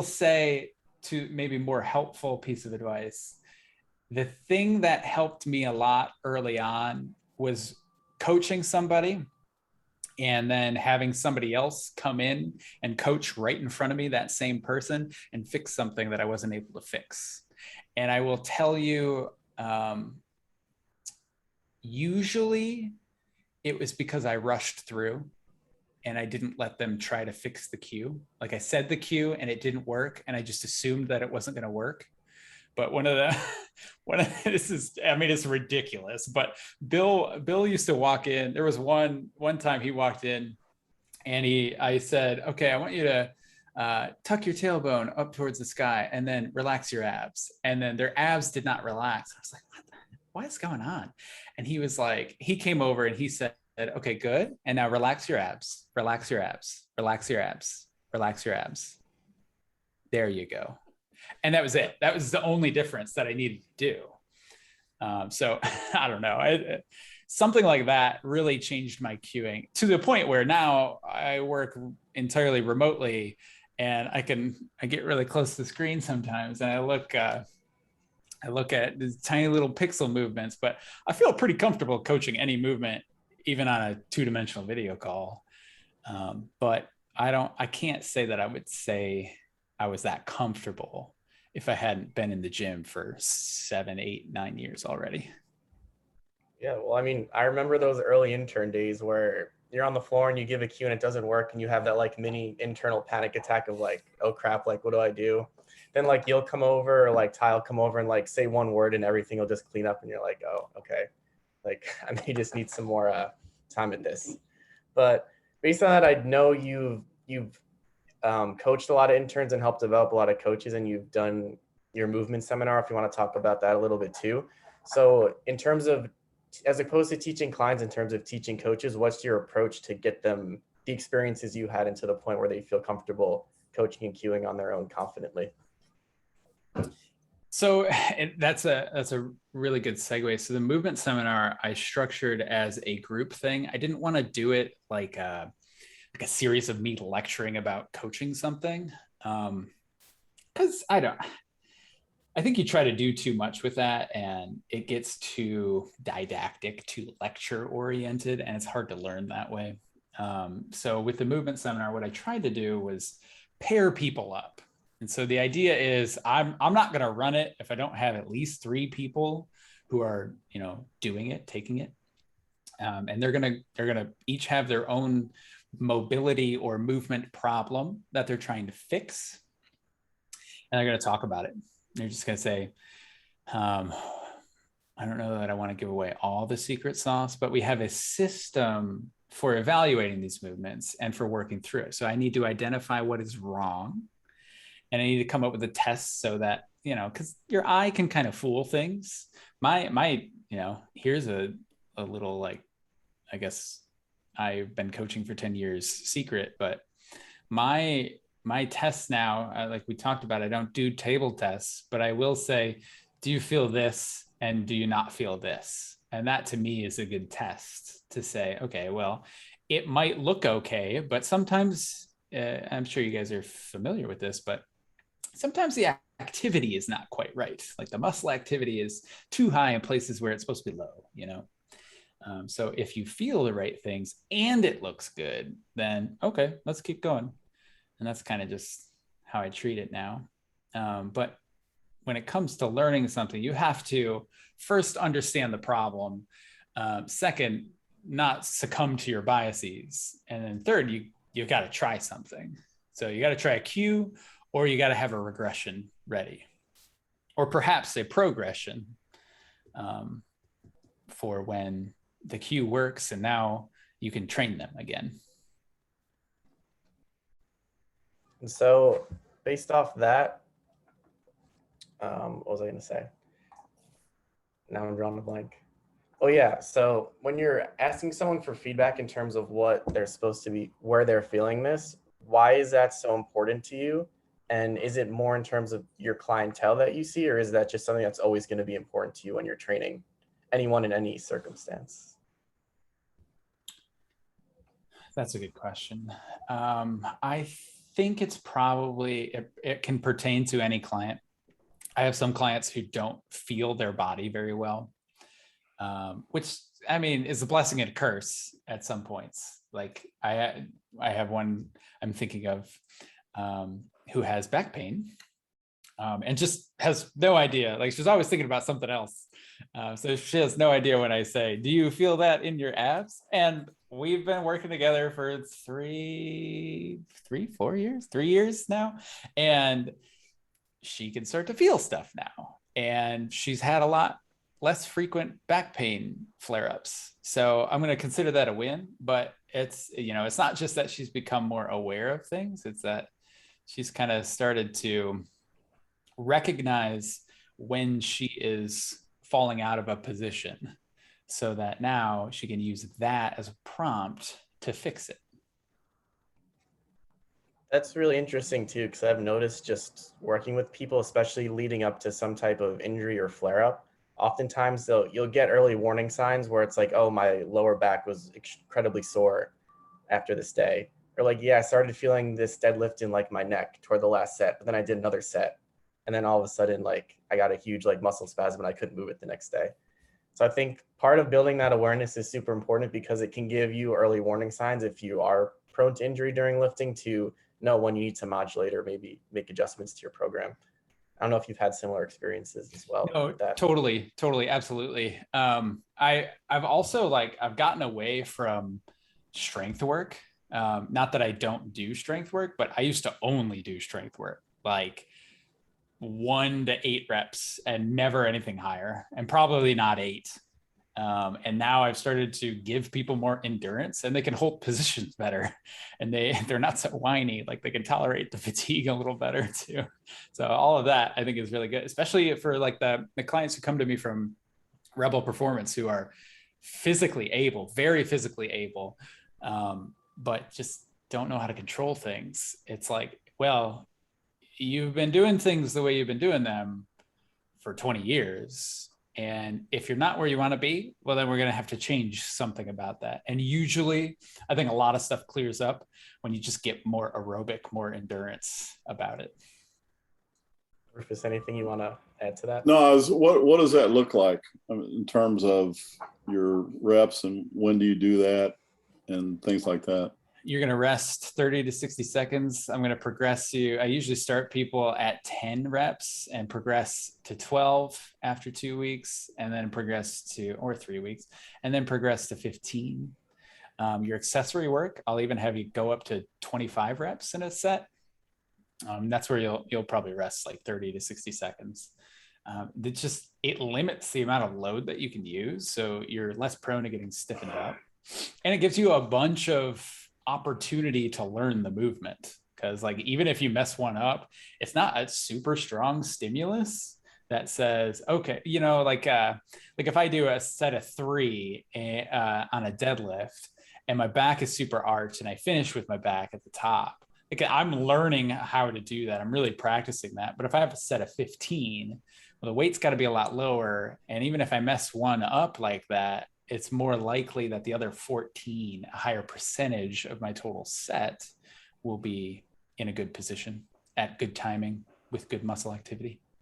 say, to maybe more helpful piece of advice, the thing that helped me a lot early on was coaching somebody and then having somebody else come in and coach right in front of me, that same person, and fix something that I wasn't able to fix. And I will tell you, usually it was because I rushed through and I didn't let them try to fix the cue. Like I said the cue and it didn't work, and I just assumed that it wasn't going to work. But this is, I mean, it's ridiculous. But Bill used to walk in. There was one time he walked in, and I said, okay, I want you to tuck your tailbone up towards the sky and then relax your abs. And then their abs did not relax. I was like, what is going on? And he was like, he came over and he said, okay, good. And now relax your abs, relax your abs, relax your abs, relax your abs. There you go. And that was it. That was the only difference that I needed to do. So I don't know. Something like that really changed my cueing to the point where now I work entirely remotely, and I get really close to the screen sometimes, and I look at these tiny little pixel movements, but I feel pretty comfortable coaching any movement, even on a 2-dimensional video call. But I can't say that I would say I was that comfortable if I hadn't been in the gym for 7, 8, 9 years already. Yeah, well, I mean, I remember those early intern days where you're on the floor and you give a cue and it doesn't work, and you have that like mini internal panic attack of like, oh crap, like what do I do? Then like you'll come over, or like Ty'll come over and like say one word and everything will just clean up, and you're like, oh, okay, like I may just need some more time in this. But based on that, I know you've coached a lot of interns and helped develop a lot of coaches, and you've done your movement seminar, if you want to talk about that a little bit too. So in terms of, as opposed to teaching clients, in terms of teaching coaches, what's your approach to get them the experiences you had into the point where they feel comfortable coaching and cueing on their own confidently? So that's a really good segue. So the movement seminar I structured as a group thing. I didn't want to do it like a series of me lecturing about coaching something, because I think you try to do too much with that and it gets too didactic, too lecture oriented, and it's hard to learn that way. So with the movement seminar, what I tried to do was pair people up. And so the idea is I'm not going to run it if I don't have at least 3 people who are, doing it, taking it. And they're going to each have their own mobility or movement problem that they're trying to fix. And they're going to talk about it. They're just going to say, I don't know that I want to give away all the secret sauce, but we have a system for evaluating these movements and for working through it. So I need to identify what is wrong, and I need to come up with a test so that, because your eye can kind of fool things. My here's a little, like, I guess I've been coaching for 10 years secret, but my tests now, like we talked about, I don't do table tests, but I will say, do you feel this and do you not feel this? And that to me is a good test to say, okay, well, it might look okay, but sometimes, I'm sure you guys are familiar with this, but sometimes the activity is not quite right. Like the muscle activity is too high in places where it's supposed to be low, So if you feel the right things and it looks good, then okay, let's keep going. And that's kind of just how I treat it now. But when it comes to learning something, you have to first understand the problem. Second, not succumb to your biases. And then third, you've got to try something. So you got to try a cue, or you got to have a regression ready, or perhaps a progression for when the cue works and now you can train them again. And so based off that, what was I going to say? Now I'm drawing a blank. Oh yeah. So when you're asking someone for feedback in terms of what they're supposed to be, where they're feeling this, why is that so important to you? And is it more in terms of your clientele that you see, or is that just something that's always going to be important to you when you're training anyone in any circumstance? That's a good question. I think it's probably, it can pertain to any client. I have some clients who don't feel their body very well, which I mean is a blessing and a curse at some points. Like I have one I'm thinking of who has back pain, and just has no idea. Like she's always thinking about something else. So she has no idea when I say, "Do you feel that in your abs?" And we've been working together for 3 years now, and she can start to feel stuff now. And she's had a lot less frequent back pain flare-ups. So I'm going to consider that a win, but it's, it's not just that she's become more aware of things. It's that she's kind of started to recognize when she is falling out of a position so that now she can use that as a prompt to fix it. That's really interesting too, because I've noticed just working with people, especially leading up to some type of injury or flare up, oftentimes you'll get early warning signs where it's like, oh, my lower back was incredibly sore after this day. Or like, yeah, I started feeling this deadlift in like my neck toward the last set, but then I did another set. And then all of a sudden, like I got a huge like muscle spasm and I couldn't move it the next day. So I think part of building that awareness is super important because it can give you early warning signs if you are prone to injury during lifting to know when you need to modulate or maybe make adjustments to your program. I don't know if you've had similar experiences as well No, with that. totally, absolutely. I've also I've gotten away from strength work. Not that I don't do strength work, but I used to only do strength work, like 1 to 8 reps and never anything higher, and probably not 8. And now I've started to give people more endurance, and they can hold positions better, and they're not so whiny. Like they can tolerate the fatigue a little better too. So all of that I think is really good, especially for like the clients who come to me from Rebel Performance who are physically able, very physically able, but just don't know how to control things. It's like, well, you've been doing things the way you've been doing them for 20 years. And if you're not where you want to be, well, then we're going to have to change something about that. And usually, I think a lot of stuff clears up when you just get more aerobic, more endurance about it. Rufus, anything you want to add to that? No, what does that look like in terms of your reps, and when do you do that and things like that? You're going to rest 30 to 60 seconds. I'm going to progress you. I usually start people at 10 reps and progress to 12 after 2 weeks, and then progress to, or 3 weeks, and then progress to 15. Your accessory work, I'll even have you go up to 25 reps in a set. That's where you'll probably rest like 30 to 60 seconds. It limits the amount of load that you can use, so you're less prone to getting stiffened up, and it gives you a bunch of opportunity to learn the movement, because like even if you mess one up, it's not a super strong stimulus that says, okay, like if I do a set of 3 on a deadlift and my back is super arched and I finish with my back at the top, like I'm learning how to do that. I'm really practicing that. But if I have a set of 15, well, the weight's got to be a lot lower. And even if I mess one up like that, it's more likely that the other 14, a higher percentage of my total set, will be in a good position at good timing with good muscle activity.